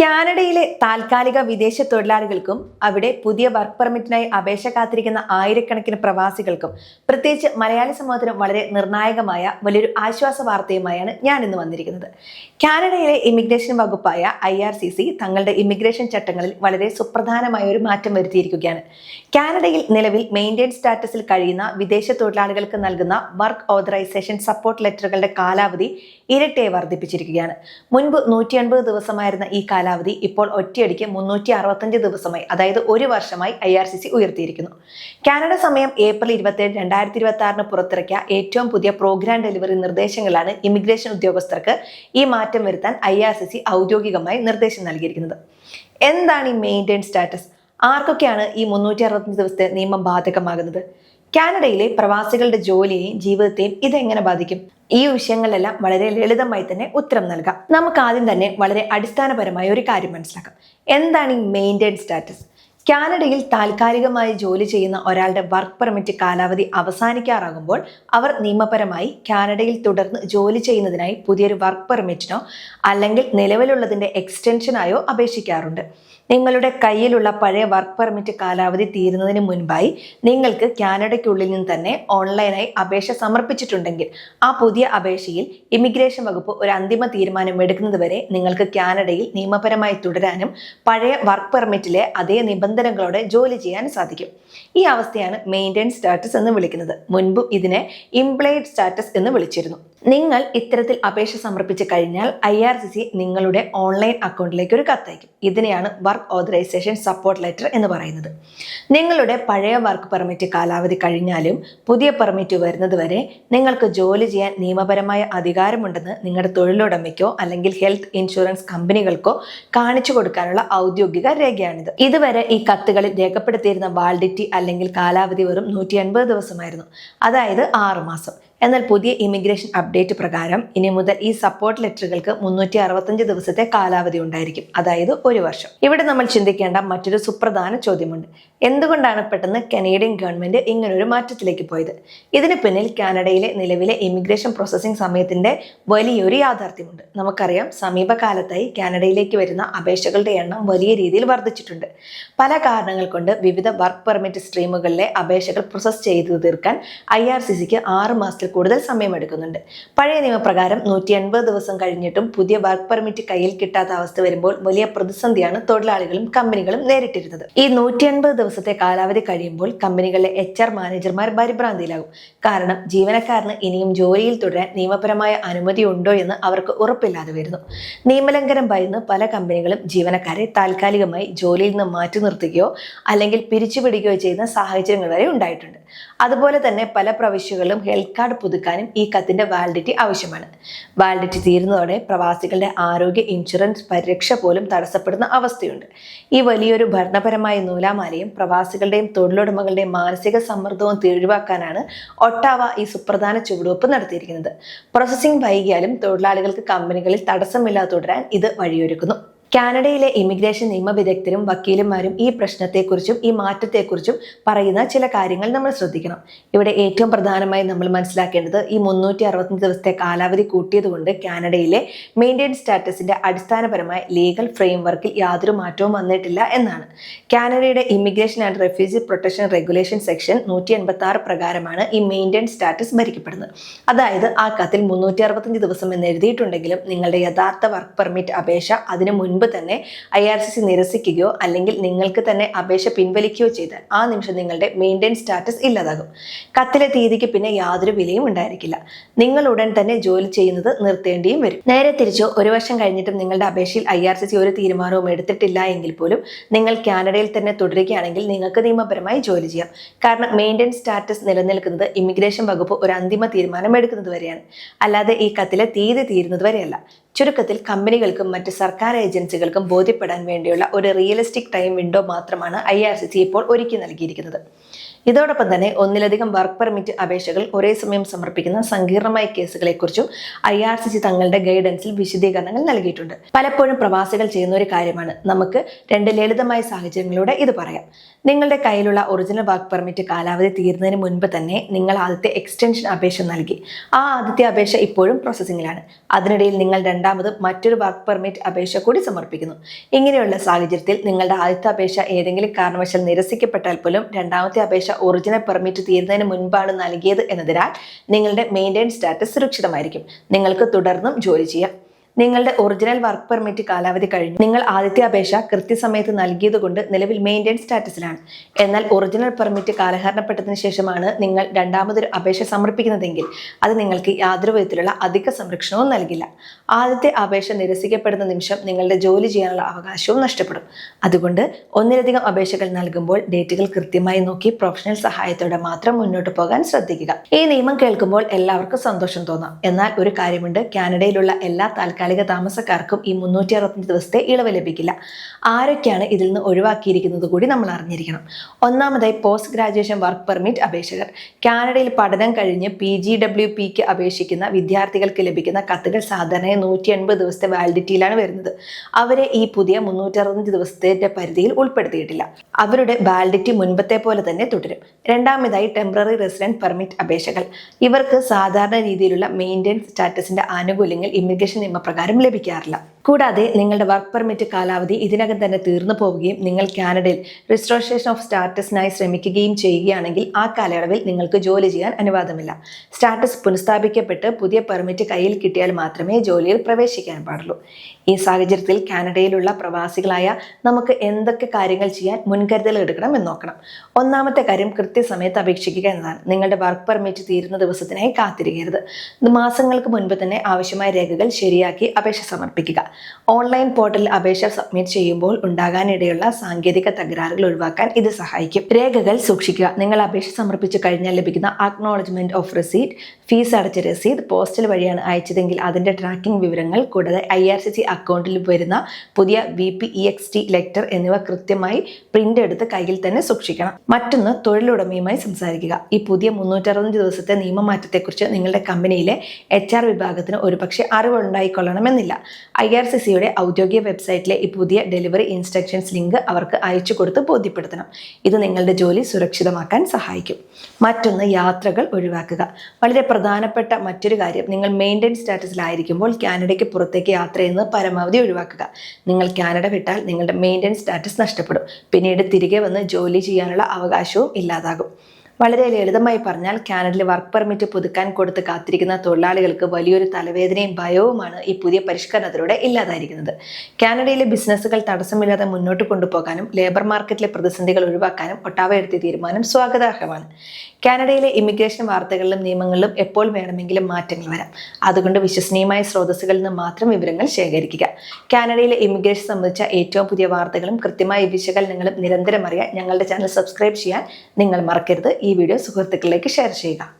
കാനഡയിലെ താൽക്കാലിക വിദേശ തൊഴിലാളികൾക്കും അവിടെ പുതിയ വർക്ക് പെർമിറ്റിനായി അപേക്ഷ കാത്തിരിക്കുന്ന ആയിരക്കണക്കിന് പ്രവാസികൾക്കും പ്രത്യേകിച്ച് മലയാളി സമൂഹത്തിന് വളരെ നിർണായകമായ വലിയൊരു ആശ്വാസ വാർത്തയുമായാണ് ഞാൻ ഇന്ന് വന്നിരിക്കുന്നത്. കാനഡയിലെ ഇമിഗ്രേഷൻ വകുപ്പായ IRCC തങ്ങളുടെ ഇമിഗ്രേഷൻ ചട്ടങ്ങളിൽ വളരെ സുപ്രധാനമായ ഒരു മാറ്റം വരുത്തിയിരിക്കുകയാണ്. കാനഡയിൽ നിലവിൽ മെയിൻറ്റെയിൻ സ്റ്റാറ്റസിൽ കഴിയുന്ന വിദേശ തൊഴിലാളികൾക്ക് നൽകുന്ന വർക്ക് ഓതറൈസേഷൻ സപ്പോർട്ട് ലെറ്ററുകളുടെ കാലാവധി ഇരട്ടിയായി വർദ്ധിപ്പിച്ചിരിക്കുകയാണ്. മുൻപ് 180 ദിവസമായിരുന്ന ഈ കാലാവധി ഇപ്പോൾ ഒറ്റയടിക്ക് 365 ദിവസമായി, അതായത് ഒരു വർഷമായി IRCC ഉയർത്തിയിരിക്കുന്നു. കാനഡ സമയം ഏപ്രിൽ 27, 2026 പുറത്തിറക്കിയ ഏറ്റവും പുതിയ പ്രോഗ്രാം ഡെലിവറി നിർദ്ദേശങ്ങളാണ് ഇമിഗ്രേഷൻ ഉദ്യോഗസ്ഥർക്ക് ഈ മാറ്റം വരുത്താൻ IRCC ഔദ്യോഗികമായി നിർദ്ദേശം നൽകിയിരിക്കുന്നത്. എന്താണ് ഈ മെയിൻറ്റെയിൻ സ്റ്റാറ്റസ്? ആർക്കൊക്കെയാണ് ഈ 365 ദിവസത്തെ നിയമം ബാധകമാകുന്നത്? കാനഡയിലെ പ്രവാസികളുടെ ജോലിയെയും ജീവിതത്തെയും ഇതെങ്ങനെ ബാധിക്കും? ഈ വിഷയങ്ങളിലെല്ലാം വളരെ ലളിതമായി തന്നെ ഉത്തരം നൽകാം. നമുക്ക് ആദ്യം തന്നെ വളരെ അടിസ്ഥാനപരമായ ഒരു കാര്യം മനസ്സിലാക്കാം. എന്താണ് ഈ മെയിൻറ്റെയിൻ സ്റ്റാറ്റസ്? കാനഡയിൽ താൽക്കാലികമായി ജോലി ചെയ്യുന്ന ഒരാളുടെ വർക്ക് പെർമിറ്റ് കാലാവധി അവസാനിക്കാറാകുമ്പോൾ അവർ നിയമപരമായി കാനഡയിൽ തുടർന്ന് ജോലി ചെയ്യുന്നതിനായി പുതിയൊരു വർക്ക് പെർമിറ്റിനോ അല്ലെങ്കിൽ നിലവിലുള്ളതിന്റെ എക്സ്റ്റൻഷനായോ അപേക്ഷിക്കാറുണ്ട്. നിങ്ങളുടെ കയ്യിലുള്ള പഴയ വർക്ക് പെർമിറ്റ് കാലാവധി തീരുന്നതിന് മുൻപായി നിങ്ങൾക്ക് കാനഡയ്ക്കുള്ളിൽ നിന്ന് തന്നെ ഓൺലൈനായി അപേക്ഷ സമർപ്പിച്ചിട്ടുണ്ടെങ്കിൽ ആ പുതിയ അപേക്ഷയിൽ ഇമിഗ്രേഷൻ വകുപ്പ് ഒരു അന്തിമ തീരുമാനം എടുക്കുന്നതുവരെ നിങ്ങൾക്ക് കാനഡയിൽ നിയമപരമായി തുടരാനും പഴയ വർക്ക് പെർമിറ്റിലെ അതേ നിബന്ധനകളോടെ ജോലി ചെയ്യാൻ സാധിക്കും. ഈ അവസ്ഥയാണ് മെയിൻറ്റെയിൻ സ്റ്റാറ്റസ് എന്ന് വിളിക്കുന്നത്. മുൻപ് ഇതിനെ ഇംപ്ലോയ്ഡ് സ്റ്റാറ്റസ് എന്ന് വിളിച്ചിരുന്നു. നിങ്ങൾ ഇത്തരത്തിൽ അപേക്ഷ സമർപ്പിച്ചു കഴിഞ്ഞാൽ IRCC നിങ്ങളുടെ ഓൺലൈൻ അക്കൗണ്ടിലേക്ക് ഒരു കത്തയക്കും. ഇതിനെയാണ് വർക്ക് ഓതറൈസേഷൻ സപ്പോർട്ട് ലെറ്റർ എന്ന് പറയുന്നത്. നിങ്ങളുടെ പഴയ വർക്ക് പെർമിറ്റ് കാലാവധി കഴിഞ്ഞാലും പുതിയ പെർമിറ്റ് വരുന്നത് വരെ നിങ്ങൾക്ക് ജോലി ചെയ്യാൻ നിയമപരമായ അധികാരമുണ്ടെന്ന് നിങ്ങളുടെ തൊഴിലുടമയ്ക്കോ അല്ലെങ്കിൽ ഹെൽത്ത് ഇൻഷുറൻസ് കമ്പനികൾക്കോ കാണിച്ചു കൊടുക്കാനുള്ള ഔദ്യോഗിക രേഖയാണിത്. ഇതുവരെ ഈ കത്തുകളിൽ രേഖപ്പെടുത്തിയിരുന്ന വാലിഡിറ്റി അല്ലെങ്കിൽ കാലാവധി വെറും 180 ദിവസമായിരുന്നു, അതായത് 6 മാസം. എന്നാൽ പുതിയ ഇമിഗ്രേഷൻ അപ്ഡേറ്റ് പ്രകാരം ഇനി മുതൽ ഈ സപ്പോർട്ട് ലെറ്ററുകൾക്ക് 365 ദിവസത്തെ കാലാവധി ഉണ്ടായിരിക്കും, അതായത് ഒരു വർഷം. ഇവിടെ നമ്മൾ ചിന്തിക്കേണ്ട മറ്റൊരു സുപ്രധാന ചോദ്യമുണ്ട്. എന്തുകൊണ്ടാണ് പെട്ടെന്ന് കനേഡിയൻ ഗവൺമെന്റ് ഇങ്ങനൊരു മാറ്റത്തിലേക്ക് പോയത്? ഇതിന് പിന്നിൽ കാനഡയിലെ നിലവിലെ ഇമിഗ്രേഷൻ പ്രോസസ്സിംഗ് സമയത്തിന്റെ വലിയൊരു യാഥാർത്ഥ്യമുണ്ട്. നമുക്കറിയാം, സമീപകാലത്തായി കാനഡയിലേക്ക് വരുന്ന അപേക്ഷകളുടെ എണ്ണം വലിയ രീതിയിൽ വർദ്ധിച്ചിട്ടുണ്ട്. പല കാരണങ്ങൾ കൊണ്ട് വിവിധ വർക്ക് പെർമിറ്റ് സ്ട്രീമുകളിലെ അപേക്ഷകൾ പ്രോസസ് ചെയ്തു തീർക്കാൻ IRCCക്ക് 6 മാസത്തിൽ കൂടുതൽ സമയമെടുക്കുന്നുണ്ട്. പഴയ നിയമപ്രകാരം 180 ദിവസം കഴിഞ്ഞിട്ടും പുതിയ വർക്ക് പെർമിറ്റ് കയ്യിൽ കിട്ടാത്ത അവസ്ഥ വരുമ്പോൾ വലിയ പ്രതിസന്ധിയാണ് തൊഴിലാളികളും കമ്പനികളും നേരിട്ടിരുന്നത്. ഈ 180 ദിവസത്തെ കാലാവധി കഴിയുമ്പോൾ കമ്പനികളിലെ HR മാനേജർമാർ പരിഭ്രാന്തിയിലാകും. കാരണം ജീവനക്കാരന് ഇനിയും ജോലിയിൽ തുടരാൻ നിയമപരമായ അനുമതി ഉണ്ടോ എന്ന് അവർക്ക് ഉറപ്പില്ലാതെ വരുന്നു. നിയമലംഘനം ഭയന്ന് പല കമ്പനികളും ജീവനക്കാരെ താൽക്കാലികമായി ജോലിയിൽ നിന്ന് മാറ്റി നിർത്തുകയോ അല്ലെങ്കിൽ പിരിച്ചുവിടുകയോ ചെയ്യുന്ന സാഹചര്യങ്ങൾ വരെ ഉണ്ടായിട്ടുണ്ട്. അതുപോലെ തന്നെ പല പ്രവിശ്യകളിലും ഹെൽത്ത് കാർഡ് പുതുക്കാനും ഈ കത്തിന്റെ വാലിഡിറ്റി ആവശ്യമാണ്. വാലിഡിറ്റി തീരുന്നതോടെ പ്രവാസികളുടെ ആരോഗ്യ ഇൻഷുറൻസ് പരിരക്ഷ പോലും തടസ്സപ്പെടുന്ന അവസ്ഥയുണ്ട്. ഈ വലിയൊരു ഭരണപരമായ നൂലാമാലയും പ്രവാസികളുടെയും തൊഴിലുടമകളുടെയും മാനസിക സമ്മർദ്ദവും ഒഴിവാക്കാനാണ് ഒട്ടാവ ഈ സുപ്രധാന ചുവടുവെപ്പ് നടത്തിയിരിക്കുന്നത്. പ്രോസസ്സിംഗ് വൈകിയാലും തൊഴിലാളികൾക്ക് കമ്പനികളിൽ തടസ്സമില്ലാതെ തുടരാൻ ഇത് വഴിയൊരുക്കുന്നു. കാനഡയിലെ ഇമിഗ്രേഷൻ നിയമവിദഗ്ധരും വക്കീലന്മാരും ഈ പ്രശ്നത്തെക്കുറിച്ചും ഈ മാറ്റത്തെക്കുറിച്ചും പറയുന്ന ചില കാര്യങ്ങൾ നമ്മൾ ശ്രദ്ധിക്കണം. ഇവിടെ ഏറ്റവും പ്രധാനമായി നമ്മൾ മനസ്സിലാക്കേണ്ടത് ഈ 365 ദിവസത്തെ കാലാവധി കൂട്ടിയതുകൊണ്ട് കാനഡയിലെ മെയിൻറ്റെയിൻ സ്റ്റാറ്റസിന്റെ അടിസ്ഥാനപരമായ ലീഗൽ ഫ്രെയിംവർക്കിൽ യാതൊരു മാറ്റവും വന്നിട്ടില്ല എന്നാണ്. കാനഡയുടെ immigration and refugee protection regulation section 186 പ്രകാരമാണ് ഈ മെയിൻറ്റെയിൻ സ്റ്റാറ്റസ് ഭരിക്കപ്പെടുന്നത്. അതായത് ആ കത്തിൽ 365 ദിവസം എന്ന് എഴുതിയിട്ടുണ്ടെങ്കിലും നിങ്ങളുടെ യഥാർത്ഥ വർക്ക് പെർമിറ്റ് അപേക്ഷ അതിനു മുൻപ് തന്നെ IRCC നിരസിക്കുകയോ അല്ലെങ്കിൽ നിങ്ങൾക്ക് തന്നെ അപേക്ഷ പിൻവലിക്കുകയോ ചെയ്താൽ ആ നിമിഷം നിങ്ങളുടെ മെയിൻറ്റെയിൻ സ്റ്റാറ്റസ് ഇല്ലാതാകും. കത്തിലെ തീയതിക്ക് പിന്നെ യാതൊരു വിലയും ഉണ്ടായിരിക്കില്ല. നിങ്ങൾ ഉടൻ തന്നെ ജോലി ചെയ്യുന്നത് നിർത്തേണ്ടിയും വരും. നേരെ തിരിച്ചോ, ഒരു വർഷം കഴിഞ്ഞിട്ടും നിങ്ങളുടെ അപേക്ഷയിൽ IRCC ഒരു തീരുമാനവും എടുത്തിട്ടില്ല എങ്കിൽ പോലും നിങ്ങൾ കാനഡയിൽ തന്നെ തുടരുകയാണെങ്കിൽ നിങ്ങൾക്ക് നിയമപരമായി ജോലി ചെയ്യാം. കാരണം മെയിൻറ്റെയിൻ സ്റ്റാറ്റസ് നിലനിൽക്കുന്നത് ഇമിഗ്രേഷൻ വകുപ്പ് ഒരു അന്തിമ തീരുമാനം എടുക്കുന്നത് വരെയാണ്, അല്ലാതെ ഈ കത്തിലെ തീയതി തീരുന്നത് വരെയല്ല. ചുരുക്കത്തിൽ കമ്പനികൾക്കും മറ്റ് സർക്കാർ ഏജൻസികൾക്കും ബോധ്യപ്പെടാൻ വേണ്ടിയുള്ള ഒരു റിയലിസ്റ്റിക് ടൈം വിൻഡോ മാത്രമാണ് IRCC ഇപ്പോൾ ഒരുക്കി നൽകിയിരിക്കുന്നത്. ഇതോടൊപ്പം തന്നെ ഒന്നിലധികം വർക്ക് പെർമിറ്റ് അപേക്ഷകൾ ഒരേ സമയം സമർപ്പിക്കുന്ന സങ്കീർണമായ കേസുകളെക്കുറിച്ചും IRCC തങ്ങളുടെ ഗൈഡൻസിൽ വിശദീകരണങ്ങൾ നൽകിയിട്ടുണ്ട്. പലപ്പോഴും പ്രവാസികൾ ചെയ്യുന്ന ഒരു കാര്യമാണ്. നമുക്ക് രണ്ട് ലളിതമായ സാഹചര്യങ്ങളിലൂടെ ഇത് പറയാം. നിങ്ങളുടെ കയ്യിലുള്ള ഒറിജിനൽ വർക്ക് പെർമിറ്റ് കാലാവധി തീരുന്നതിന് മുൻപ് തന്നെ നിങ്ങൾ ആദ്യത്തെ എക്സ്റ്റൻഷൻ അപേക്ഷ നൽകി. ആ ആദ്യത്തെ അപേക്ഷ ഇപ്പോഴും പ്രോസസ്സിംഗിലാണ്. അതിനിടയിൽ നിങ്ങൾ രണ്ടാമത് മറ്റൊരു വർക്ക് പെർമിറ്റ് അപേക്ഷ കൂടി സമർപ്പിക്കുന്നു. ഇങ്ങനെയുള്ള സാഹചര്യത്തിൽ നിങ്ങളുടെ ആദ്യത്തെ അപേക്ഷ ഏതെങ്കിലും കാരണവശാൽ നിരസിക്കപ്പെട്ടാൽ പോലും രണ്ടാമത്തെ അപേക്ഷ ഒറിജിനൽ പെർമിറ്റ് തീരുന്നതിന് മുൻപാണ് നൽകിയത് എന്നതിനാൽ നിങ്ങളുടെ മെയിൻറ്റെയിൻ സ്റ്റാറ്റസ് സുരക്ഷിതമായിരിക്കും. നിങ്ങൾക്ക് തുടർന്നും ജോലി ചെയ്യാം. നിങ്ങളുടെ ഒറിജിനൽ വർക്ക് പെർമിറ്റ് കാലാവധി കഴിഞ്ഞു. നിങ്ങൾ ആദ്യത്തെ അപേക്ഷ കൃത്യസമയത്ത് നൽകിയതുകൊണ്ട് നിലവിൽ മെയിൻറ്റെയിൻ സ്റ്റാറ്റസിലാണ്. എന്നാൽ ഒറിജിനൽ പെർമിറ്റ് കാലഹരണപ്പെട്ടതിന് ശേഷമാണ് നിങ്ങൾ രണ്ടാമതൊരു അപേക്ഷ സമർപ്പിക്കുന്നതെങ്കിൽ അത് നിങ്ങൾക്ക് യാതൊരു വിധത്തിലുള്ള അധിക സംരക്ഷണവും നൽകില്ല. ആദ്യത്തെ അപേക്ഷ നിരസിക്കപ്പെടുന്ന നിമിഷം നിങ്ങളുടെ ജോലി ചെയ്യാനുള്ള അവകാശവും നഷ്ടപ്പെടും. അതുകൊണ്ട് ഒന്നിലധികം അപേക്ഷകൾ നൽകുമ്പോൾ ഡേറ്റുകൾ കൃത്യമായി നോക്കി പ്രൊഫഷണൽ സഹായത്തോടെ മാത്രം മുന്നോട്ട് പോകാൻ ശ്രദ്ധിക്കുക. ഈ നിയമം കേൾക്കുമ്പോൾ എല്ലാവർക്കും സന്തോഷം തോന്നാം. എന്നാൽ ഒരു കാര്യമുണ്ട്, കാനഡയിലുള്ള എല്ലാ താൽക്കാലിക താമസക്കാർക്കും ഈ 365 ദിവസത്തെ ഇളവ് ലഭിക്കില്ല. ആരൊക്കെയാണ് ഇതിൽ നിന്ന് ഒഴിവാക്കിയിരിക്കുന്നത് കൂടി നമ്മൾ അറിഞ്ഞിരിക്കണം. ഒന്നാമതായി പോസ്റ്റ് ഗ്രാജുവേഷൻ വർക്ക് പെർമിറ്റ് അപേക്ഷകർ. കാനഡയിൽ പഠനം കഴിഞ്ഞ് PGWPക്ക് അപേക്ഷിക്കുന്ന വിദ്യാർത്ഥികൾക്ക് ലഭിക്കുന്ന കത്തുകൾ സാധാരണ 180 ദിവസത്തെ വാലിഡിറ്റിയിലാണ് വരുന്നത്. അവരെ ഈ പുതിയ 365 ദിവസത്തെ പരിധിയിൽ ഉൾപ്പെടുത്തിയിട്ടില്ല. അവരുടെ വാലിഡിറ്റി മുൻപത്തെ പോലെ തന്നെ തുടരും. രണ്ടാമതായി ടെമ്പററി റെസിഡന്റ് പെർമിറ്റ് അപേക്ഷകൾ. ഇവർക്ക് സാധാരണ രീതിയിലുള്ള മെയിൻറ്റെയിൻസ് സ്റ്റാറ്റസിന്റെ ആനുകൂല്യങ്ങൾ ഇമിഗ്രേഷൻ നിയമപ്രകാരം ലഭിക്കാറില്ല. കൂടാതെ നിങ്ങളുടെ വർക്ക് പെർമിറ്റ് കാലാവധി ഇതിനകം തന്നെ തീർന്നു പോവുകയും നിങ്ങൾ കാനഡയിൽ റിസ്റ്റോറേഷൻ ഓഫ് സ്റ്റാറ്റസിനായി ശ്രമിക്കുകയും ചെയ്യുകയാണെങ്കിൽ ആ കാലയളവിൽ നിങ്ങൾക്ക് ജോലി ചെയ്യാൻ അനുവാദമില്ല. സ്റ്റാറ്റസ് പുനഃസ്ഥാപിക്കപ്പെട്ട് പുതിയ പെർമിറ്റ് കയ്യിൽ കിട്ടിയാൽ മാത്രമേ ജോലിയിൽ പ്രവേശിക്കാൻ പാടുള്ളൂ. ഈ സാഹചര്യത്തിൽ കാനഡയിലുള്ള പ്രവാസികളായ നമുക്ക് എന്തൊക്കെ കാര്യങ്ങൾ ചെയ്യാൻ മുൻകരുതൽ എടുക്കണം എന്ന് നോക്കണം. ഒന്നാമത്തെ കാര്യം കൃത്യസമയത്ത് അപേക്ഷിക്കുക എന്നതാണ്. നിങ്ങളുടെ വർക്ക് പെർമിറ്റ് തീരുന്ന ദിവസത്തിനായി കാത്തിരിക്കരുത്. മാസങ്ങൾക്ക് മുൻപ് തന്നെ ആവശ്യമായ രേഖകൾ ശരിയാക്കി അപേക്ഷ സമർപ്പിക്കുക. ഓൺലൈൻ പോർട്ടലിൽ അപേക്ഷ സബ്മിറ്റ് ചെയ്യുമ്പോൾ ഉണ്ടാകാനിടയുള്ള സാങ്കേതിക തകരാറുകൾ ഒഴിവാക്കാൻ ഇത് സഹായിക്കും. രേഖകൾ സൂക്ഷിക്കുക. നിങ്ങൾ അപേക്ഷ സമർപ്പിച്ചു കഴിഞ്ഞാൽ ലഭിക്കുന്ന അക്നോളജ്മെന്റ് ഓഫ് റെസീറ്റ്, ഫീസ് അടച്ച രസീത്, പോസ്റ്റൽ വഴിയാണ് അയച്ചതെങ്കിൽ അതിന്റെ ട്രാക്കിംഗ് വിവരങ്ങൾ, കൂടാതെ IRCC അക്കൗണ്ടിൽ വരുന്ന പുതിയ VPEXT ലെറ്റർ എന്നിവ കൃത്യമായി പ്രിന്റ് എടുത്ത് കയ്യിൽ തന്നെ സൂക്ഷിക്കണം. മറ്റൊന്ന്, തൊഴിലുടമയുമായി സംസാരിക്കുക. ഈ പുതിയ 365 ദിവസത്തെ നിയമമാറ്റത്തെക്കുറിച്ച് നിങ്ങളുടെ കമ്പനിയിലെ HR വിഭാഗത്തിന് ഒരുപക്ഷെ അറിവുണ്ടായിക്കൊള്ളണമെന്നില്ല. IRCCയുടെ ഔദ്യോഗിക വെബ്സൈറ്റിലെ ഈ പുതിയ ഡെലിവറി ഇൻസ്ട്രക്ഷൻസ് ലിങ്ക് അവർക്ക് അയച്ചു കൊടുത്ത് ബോധ്യപ്പെടുത്തണം. ഇത് നിങ്ങളുടെ ജോലി സുരക്ഷിതമാക്കാൻ സഹായിക്കും. മറ്റൊന്ന്, യാത്രകൾ ഒഴിവാക്കുക. വളരെ പ്രധാനപ്പെട്ട മറ്റൊരു കാര്യം, നിങ്ങൾ മെയിൻറ്റെയിൻ സ്റ്റാറ്റസിലായിരിക്കുമ്പോൾ കാനഡയ്ക്ക് പുറത്തേക്ക് യാത്ര ചെയ്യുന്നത് പരമാവധി ഒഴിവാക്കുക. നിങ്ങൾ കാനഡ വിട്ടാൽ നിങ്ങളുടെ മെയിൻറ്റെയിൻ സ്റ്റാറ്റസ് നഷ്ടപ്പെടും. പിന്നീട് തിരികെ വന്ന് ജോലി ചെയ്യാനുള്ള അവകാശവും ഇല്ലാതാകും. വളരെ ലളിതമായി പറഞ്ഞാൽ കാനഡയിൽ വർക്ക് പെർമിറ്റ് പുതുക്കാൻ കൊടുത്ത് കാത്തിരിക്കുന്ന തൊഴിലാളികൾക്ക് വലിയൊരു തലവേദനയും ഭയവുമാണ് ഈ പുതിയ പരിഷ്കരണത്തിലൂടെ ഇല്ലാതായിരിക്കുന്നത്. കാനഡയിലെ ബിസിനസ്സുകൾ തടസ്സമില്ലാതെ മുന്നോട്ട് കൊണ്ടുപോകാനും ലേബർ മാർക്കറ്റിലെ പ്രതിസന്ധികൾ ഒഴിവാക്കാനും ഒട്ടാവ എടുത്ത തീരുമാനം സ്വാഗതാർഹമാണ്. കാനഡയിലെ ഇമിഗ്രേഷൻ വാർത്തകളിലും നിയമങ്ങളിലും എപ്പോൾ വേണമെങ്കിലും മാറ്റങ്ങൾ വരാം. അതുകൊണ്ട് വിശ്വസനീയമായ സ്രോതസ്സുകളിൽ നിന്ന് മാത്രം വിവരങ്ങൾ ശേഖരിക്കുക. കാനഡയിലെ ഇമിഗ്രേഷൻ സംബന്ധിച്ച ഏറ്റവും പുതിയ വാർത്തകളും കൃത്യമായ വിശകലനങ്ങളും നിരന്തരം അറിയാൻ ഞങ്ങളുടെ ചാനൽ സബ്സ്ക്രൈബ് ചെയ്യാൻ നിങ്ങൾ മറക്കരുത്. ഈ വീഡിയോ സുഹൃത്തുക്കളിലേക്ക് ഷെയർ ചെയ്യുക.